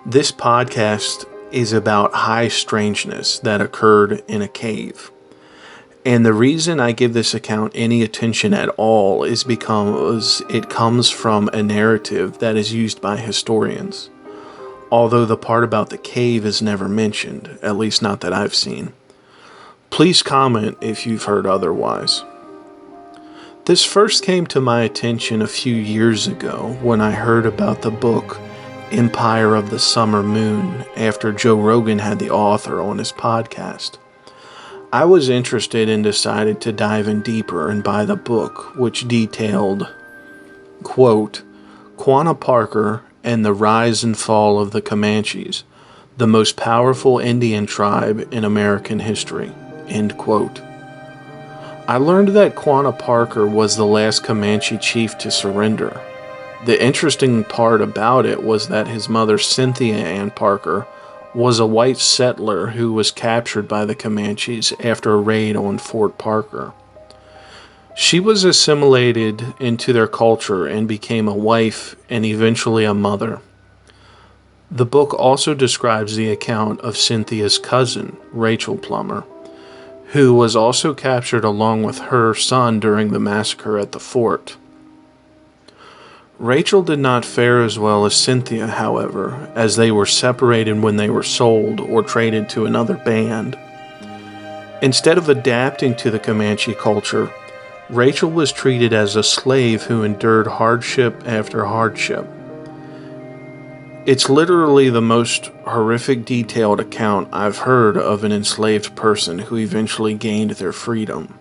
This podcast is about high strangeness that occurred in a cave. And the reason I give this account any attention at all is because it comes from a narrative that is used by historians. Although the part about the cave is never mentioned, at least not that I've seen. Please comment if you've heard otherwise. This first came to my attention a few years ago when I heard about the book Empire of the Summer Moon after Joe Rogan had the author on his podcast. I was interested and decided to dive in deeper and buy the book, which detailed, quote, Quanah Parker and the Rise and Fall of the Comanches, the most powerful Indian tribe in American history, end quote. I learned that Quanah Parker was the last Comanche chief to surrender. The interesting part about it was that his mother, Cynthia Ann Parker, was a white settler who was captured by the Comanches after a raid on Fort Parker. She was assimilated into their culture and became a wife and eventually a mother. The book also describes the account of Cynthia's cousin, Rachel Plummer, who was also captured along with her son during the massacre at the fort. Rachel did not fare as well as Cynthia, however, as they were separated when they were sold or traded to another band. Instead of adapting to the Comanche culture, Rachel was treated as a slave who endured hardship after hardship. It's literally the most horrific detailed account I've heard of an enslaved person who eventually gained their freedom.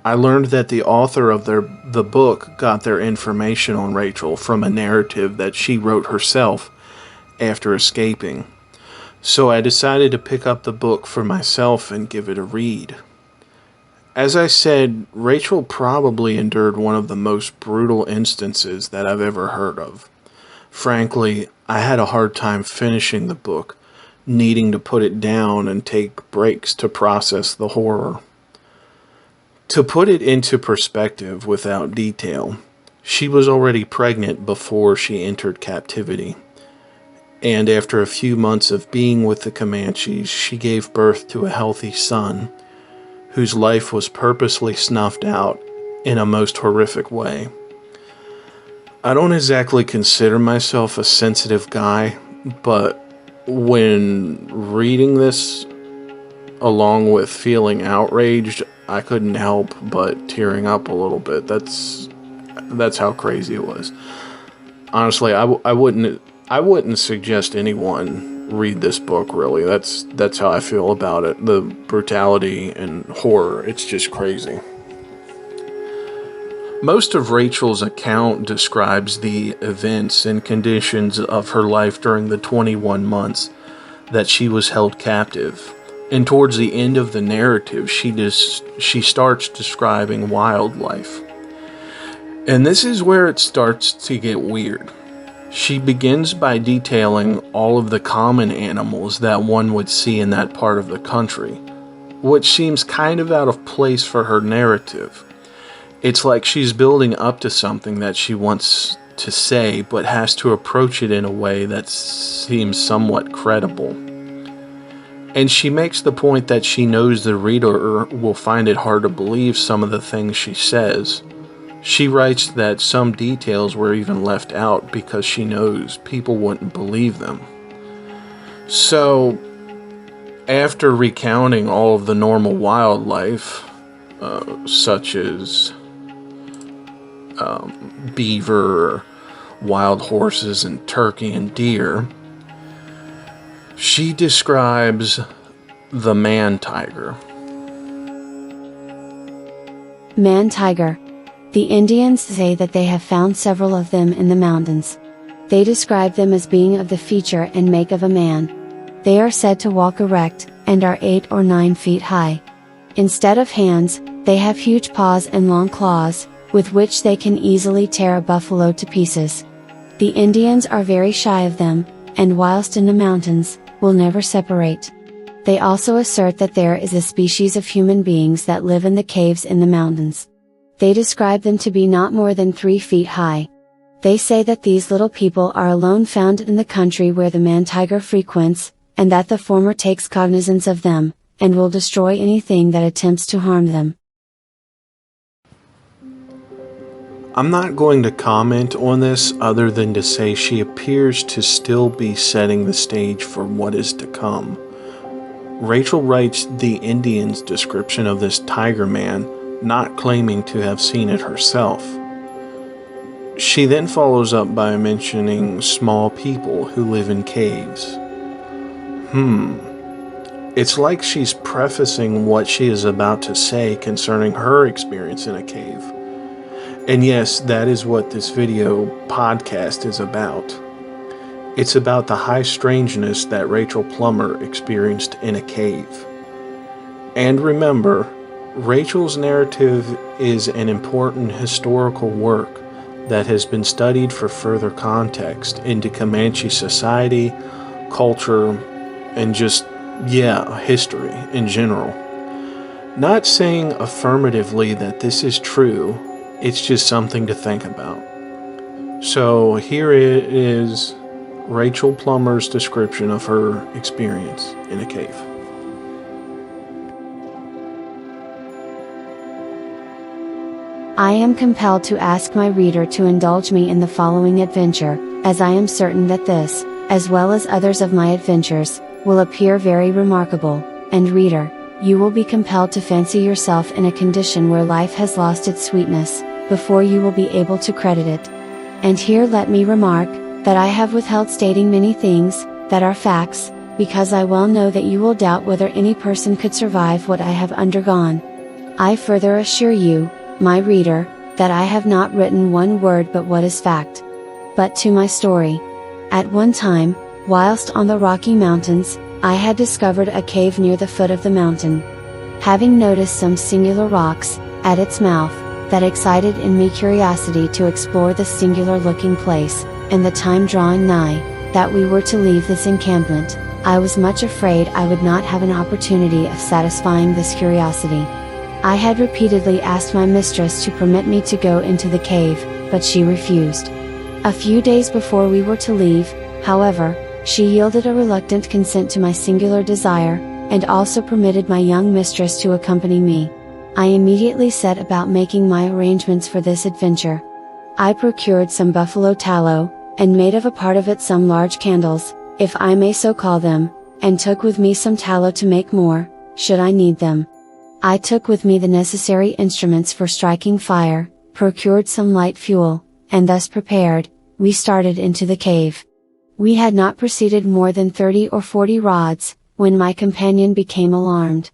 I learned that the author of the book got their information on Rachel from a narrative that she wrote herself after escaping. So I decided to pick up the book for myself and give it a read. As I said, Rachel probably endured one of the most brutal instances that I've ever heard of. Frankly, I had a hard time finishing the book, needing to put it down and take breaks to process the horror. To put it into perspective without detail, she was already pregnant before she entered captivity. And after a few months of being with the Comanches, she gave birth to a healthy son, whose life was purposely snuffed out in a most horrific way. I don't exactly consider myself a sensitive guy, but when reading this, along with feeling outraged, I couldn't help but tearing up a little bit. That's how crazy it was. Honestly, I wouldn't suggest anyone read this book, really. That's how I feel about it. The brutality and horror, it's just crazy. Most of Rachel's account describes the events and conditions of her life during the 21 months that she was held captive. And towards the end of the narrative, she starts describing wildlife. And this is where it starts to get weird. She begins by detailing all of the common animals that one would see in that part of the country, which seems kind of out of place for her narrative. It's like she's building up to something that she wants to say, but has to approach it in a way that seems somewhat credible. And she makes the point that she knows the reader will find it hard to believe some of the things she says. She writes that some details were even left out because she knows people wouldn't believe them. So, after recounting all of the normal wildlife, such as beaver, wild horses, and turkey and deer, she describes the man tiger. Man tiger. The Indians say that they have found several of them in the mountains. They describe them as being of the feature and make of a man. They are said to walk erect, and are 8 or 9 feet high. Instead of hands, they have huge paws and long claws, with which they can easily tear a buffalo to pieces. The Indians are very shy of them, and whilst in the mountains, will never separate. They also assert that there is a species of human beings that live in the caves in the mountains. They describe them to be not more than 3 feet high. They say that these little people are alone found in the country where the man-tiger frequents, and that the former takes cognizance of them, and will destroy anything that attempts to harm them. I'm not going to comment on this other than to say she appears to still be setting the stage for what is to come. Rachel writes the Indian's description of this tiger man, not claiming to have seen it herself. She then follows up by mentioning small people who live in caves. It's like she's prefacing what she is about to say concerning her experience in a cave. And yes, that is what this video podcast is about. It's about the high strangeness that Rachel Plummer experienced in a cave. And remember, Rachel's narrative is an important historical work that has been studied for further context into Comanche society, culture, and just, history in general. Not saying affirmatively that this is true, it's just something to think about. So here it is, Rachel Plummer's description of her experience in a cave. I am compelled to ask my reader to indulge me in the following adventure, as I am certain that this, as well as others of my adventures, will appear very remarkable, and reader, you will be compelled to fancy yourself in a condition where life has lost its sweetness, before you will be able to credit it. And here let me remark, that I have withheld stating many things, that are facts, because I well know that you will doubt whether any person could survive what I have undergone. I further assure you, my reader, that I have not written one word but what is fact. But to my story. At one time, whilst on the Rocky Mountains, I had discovered a cave near the foot of the mountain. Having noticed some singular rocks, at its mouth, that excited in me curiosity to explore the singular looking place, and the time drawing nigh, that we were to leave this encampment, I was much afraid I would not have an opportunity of satisfying this curiosity. I had repeatedly asked my mistress to permit me to go into the cave, but she refused. A few days before we were to leave, however, she yielded a reluctant consent to my singular desire, and also permitted my young mistress to accompany me. I immediately set about making my arrangements for this adventure. I procured some buffalo tallow, and made of a part of it some large candles, if I may so call them, and took with me some tallow to make more, should I need them. I took with me the necessary instruments for striking fire, procured some light fuel, and thus prepared, we started into the cave. We had not proceeded more than 30 or 40 rods, when my companion became alarmed.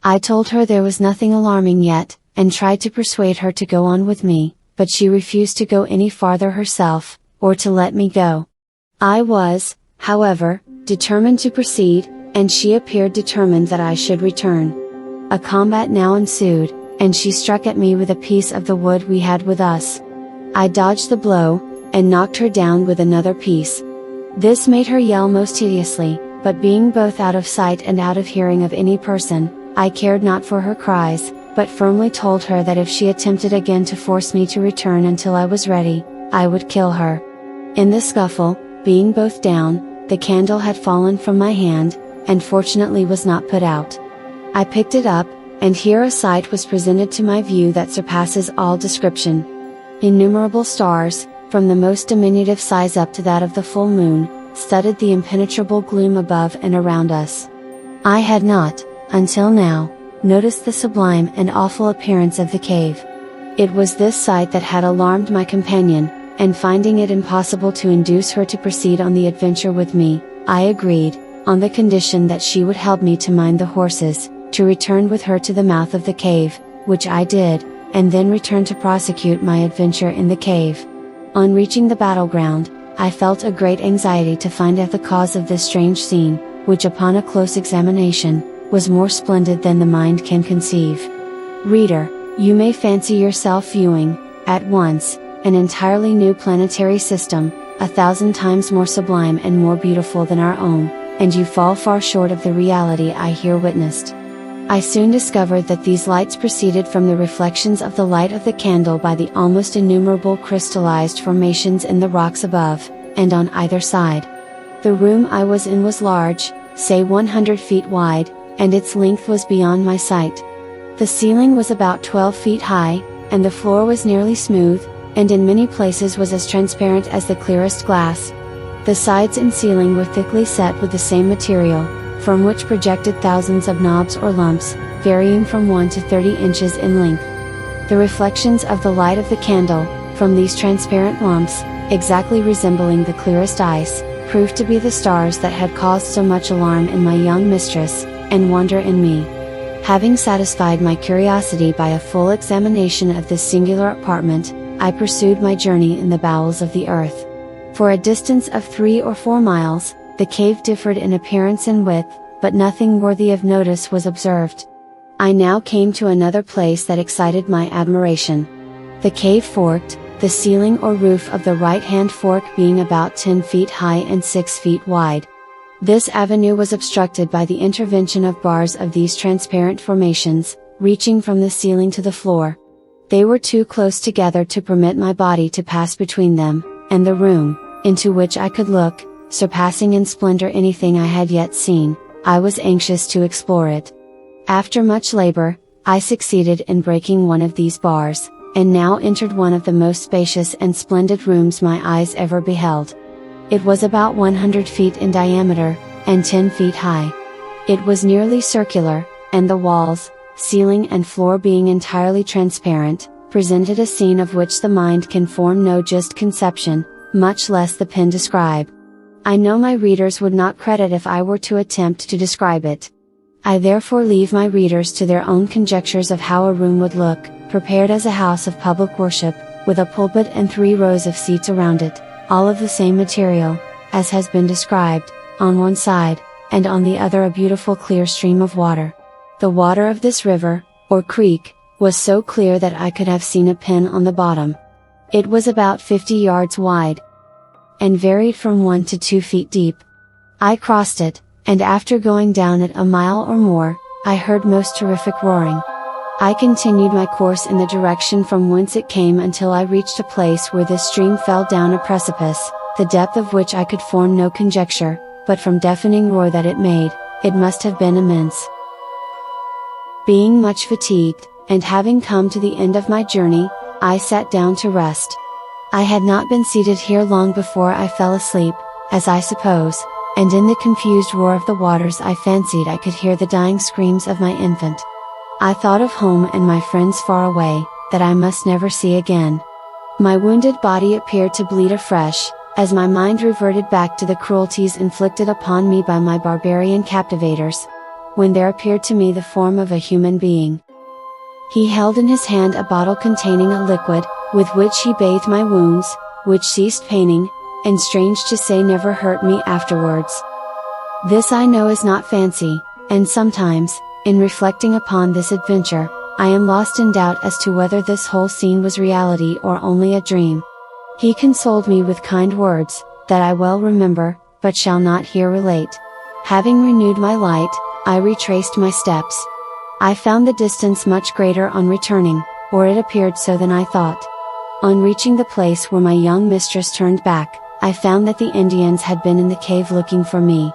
I told her there was nothing alarming yet, and tried to persuade her to go on with me, but she refused to go any farther herself, or to let me go. I was, however, determined to proceed, and she appeared determined that I should return. A combat now ensued, and she struck at me with a piece of the wood we had with us. I dodged the blow, and knocked her down with another piece. This made her yell most hideously, but being both out of sight and out of hearing of any person, I cared not for her cries, but firmly told her that if she attempted again to force me to return until I was ready, I would kill her. In the scuffle, being both down, the candle had fallen from my hand, and fortunately was not put out. I picked it up, and here a sight was presented to my view that surpasses all description. Innumerable stars, from the most diminutive size up to that of the full moon, studded the impenetrable gloom above and around us. I had not, until now, noticed the sublime and awful appearance of the cave. It was this sight that had alarmed my companion, and finding it impossible to induce her to proceed on the adventure with me, I agreed, on the condition that she would help me to mind the horses, to return with her to the mouth of the cave, which I did, and then return to prosecute my adventure in the cave. On reaching the battleground, I felt a great anxiety to find out the cause of this strange scene, which upon a close examination, was more splendid than the mind can conceive. Reader, you may fancy yourself viewing, at once, an entirely new planetary system, 1,000 times more sublime and more beautiful than our own, and you fall far short of the reality I here witnessed. I soon discovered that these lights proceeded from the reflections of the light of the candle by the almost innumerable crystallized formations in the rocks above, and on either side. The room I was in was large, say 100 feet wide, and its length was beyond my sight. The ceiling was about 12 feet high, and the floor was nearly smooth, and in many places was as transparent as the clearest glass. The sides and ceiling were thickly set with the same material, from which projected thousands of knobs or lumps, varying from 1 to 30 inches in length. The reflections of the light of the candle, from these transparent lumps, exactly resembling the clearest ice, proved to be the stars that had caused so much alarm in my young mistress, and wonder in me. Having satisfied my curiosity by a full examination of this singular apartment, I pursued my journey in the bowels of the earth. For a distance of 3 or 4 miles, the cave differed in appearance and width, but nothing worthy of notice was observed. I now came to another place that excited my admiration. The cave forked, the ceiling or roof of the right-hand fork being about 10 feet high and 6 feet wide. This avenue was obstructed by the intervention of bars of these transparent formations, reaching from the ceiling to the floor. They were too close together to permit my body to pass between them, and the room, into which I could look, surpassing in splendor anything I had yet seen. I was anxious to explore it. After much labor, I succeeded in breaking one of these bars, and now entered one of the most spacious and splendid rooms my eyes ever beheld. It was about 100 feet in diameter, and 10 feet high. It was nearly circular, and the walls, ceiling and floor being entirely transparent, presented a scene of which the mind can form no just conception, much less the pen describe. I know my readers would not credit if I were to attempt to describe it. I therefore leave my readers to their own conjectures of how a room would look, prepared as a house of public worship, with a pulpit and 3 rows of seats around it, all of the same material, as has been described, on one side, and on the other a beautiful clear stream of water. The water of this river, or creek, was so clear that I could have seen a pin on the bottom. It was about 50 yards wide, and varied from 1 to 2 feet deep. I crossed it, and after going down it a mile or more, I heard most terrific roaring. I continued my course in the direction from whence it came until I reached a place where this stream fell down a precipice, the depth of which I could form no conjecture, but from deafening roar that it made, it must have been immense. Being much fatigued, and having come to the end of my journey, I sat down to rest. I had not been seated here long before I fell asleep, as I suppose, and in the confused roar of the waters I fancied I could hear the dying screams of my infant. I thought of home and my friends far away, that I must never see again. My wounded body appeared to bleed afresh, as my mind reverted back to the cruelties inflicted upon me by my barbarian captivators, when there appeared to me the form of a human being. He held in his hand a bottle containing a liquid, with which he bathed my wounds, which ceased paining, and strange to say never hurt me afterwards. This I know is not fancy, and sometimes, in reflecting upon this adventure, I am lost in doubt as to whether this whole scene was reality or only a dream. He consoled me with kind words, that I well remember, but shall not here relate. Having renewed my light, I retraced my steps. I found the distance much greater on returning, or it appeared so than I thought. On reaching the place where my young mistress turned back, I found that the Indians had been in the cave looking for me.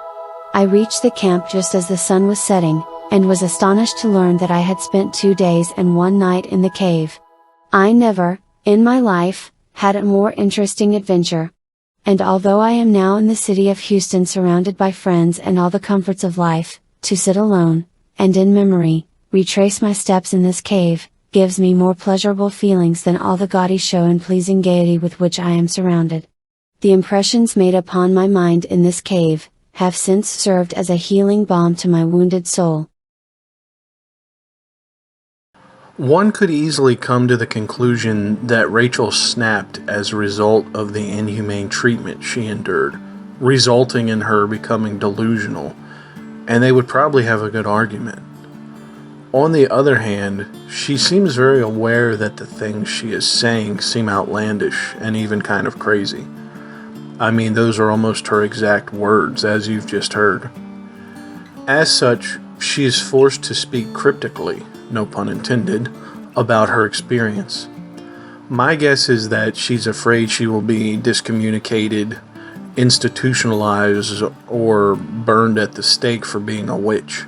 I reached the camp just as the sun was setting, and was astonished to learn that I had spent 2 days and 1 night in the cave. I never, in my life, had a more interesting adventure. And although I am now in the city of Houston surrounded by friends and all the comforts of life, to sit alone, and in memory, retrace my steps in this cave, gives me more pleasurable feelings than all the gaudy show and pleasing gaiety with which I am surrounded. The impressions made upon my mind in this cave, have since served as a healing balm to my wounded soul. One could easily come to the conclusion that Rachel snapped as a result of the inhumane treatment she endured, resulting in her becoming delusional, and they would probably have a good argument. On the other hand, she seems very aware that the things she is saying seem outlandish and even kind of crazy. I mean, those are almost her exact words, as you've just heard. As such, she is forced to speak cryptically, no pun intended, about her experience. My guess is that she's afraid she will be discommunicated, institutionalized, or burned at the stake for being a witch.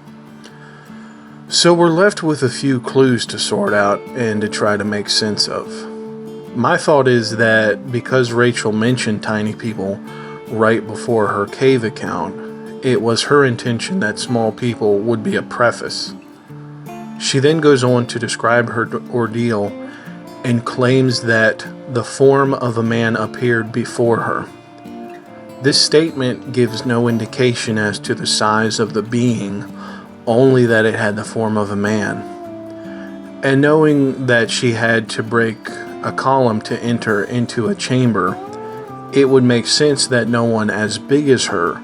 So we're left with a few clues to sort out and to try to make sense of. My thought is that because Rachel mentioned tiny people right before her cave account, it was her intention that small people would be a preface. She then goes on to describe her ordeal and claims that the form of a man appeared before her. This statement gives no indication as to the size of the being, only that it had the form of a man. And knowing that she had to break a column to enter into a chamber, it would make sense that no one as big as her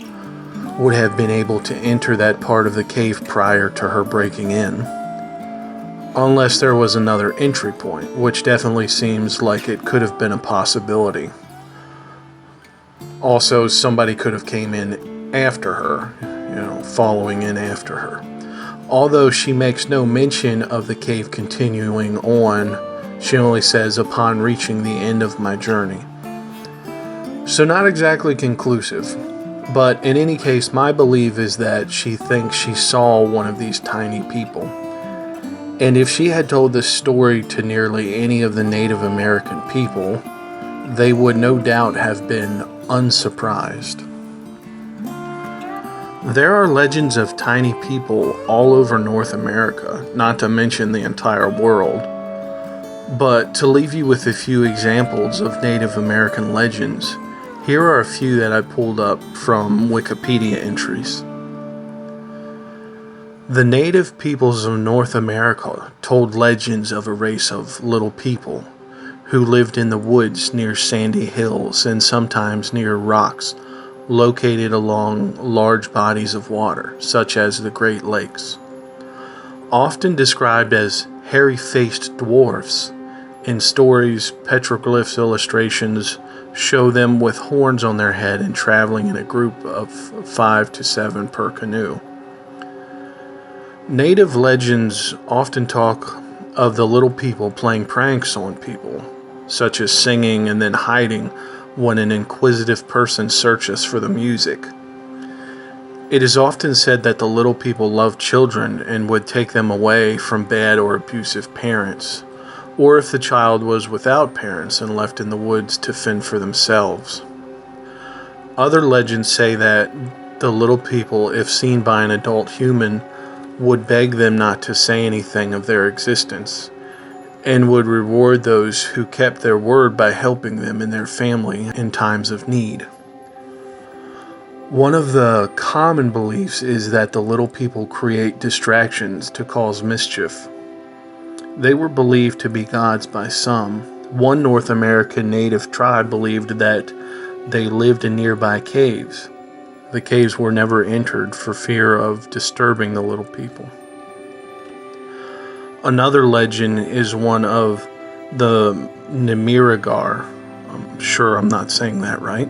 would have been able to enter that part of the cave prior to her breaking in. Unless there was another entry point, which definitely seems like it could have been a possibility. Also, somebody could have came in after her, following in after her. Although she makes no mention of the cave continuing on, she only says, upon reaching the end of my journey. So not exactly conclusive, but in any case, my belief is that she thinks she saw one of these tiny people. And if she had told this story to nearly any of the Native American people, they would no doubt have been unsurprised. There are legends of tiny people all over North America, not to mention the entire world. But to leave you with a few examples of Native American legends, here are a few that I pulled up from Wikipedia entries. The native peoples of North America told legends of a race of little people who lived in the woods near sandy hills and sometimes near rocks located along large bodies of water, such as the Great Lakes. Often described as hairy-faced dwarfs, in stories, petroglyphs illustrations show them with horns on their head and traveling in a group of 5 to 7 per canoe. Native legends often talk of the little people playing pranks on people, such as singing and then hiding when an inquisitive person searches for the music. It is often said that the little people loved children and would take them away from bad or abusive parents, or if the child was without parents and left in the woods to fend for themselves. Other legends say that the little people, if seen by an adult human, would beg them not to say anything of their existence, and would reward those who kept their word by helping them and their family in times of need. One of the common beliefs is that the little people create distractions to cause mischief. They were believed to be gods by some. One North American native tribe believed that they lived in nearby caves. The caves were never entered for fear of disturbing the little people. Another legend is one of the Nimiragar. I'm sure I'm not saying that right.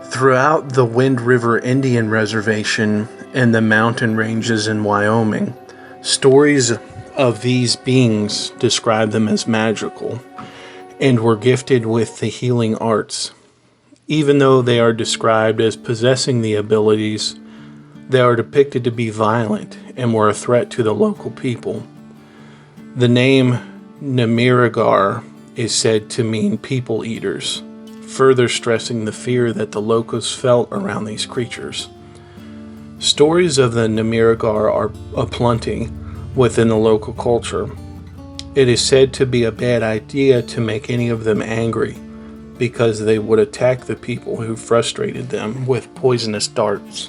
Throughout the Wind River Indian Reservation and the mountain ranges in Wyoming, stories of these beings describe them as magical and were gifted with the healing arts. Even though they are described as possessing the abilities, they are depicted to be violent and were a threat to the local people. The name Nimiragar is said to mean people eaters, further stressing the fear that the locals felt around these creatures. Stories of the Nimiragar are aplenty within the local culture. It is said to be a bad idea to make any of them angry, because they would attack the people who frustrated them with poisonous darts.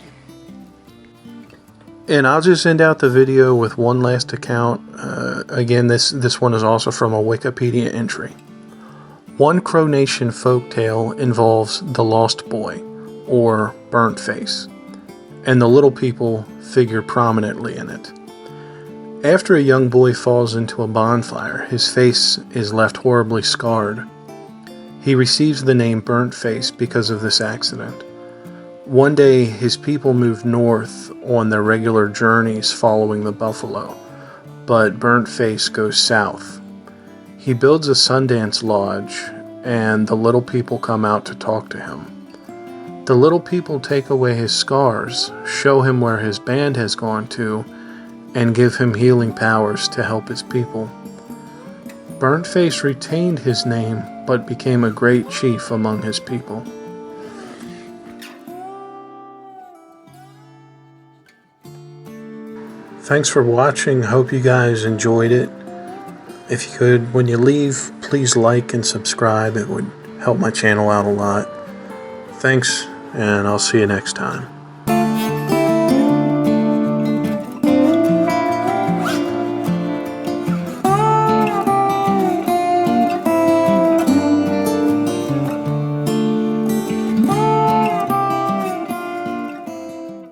And I'll just end out the video with one last account. Again, this one is also from a Wikipedia entry. One Crow Nation folktale involves the Lost Boy, or Burnt Face, and the little people figure prominently in it. After a young boy falls into a bonfire, his face is left horribly scarred. He receives the name Burnt Face because of this accident. One day, his people moved north on their regular journeys following the buffalo, but Burnt Face goes south. He builds a Sundance Lodge, and the little people come out to talk to him. The little people take away his scars, show him where his band has gone to, and give him healing powers to help his people. Burnt Face retained his name, but became a great chief among his people. Thanks for watching. Hope you guys enjoyed it. If you could, when you leave, please like and subscribe. It would help my channel out a lot. Thanks, and I'll see you next time.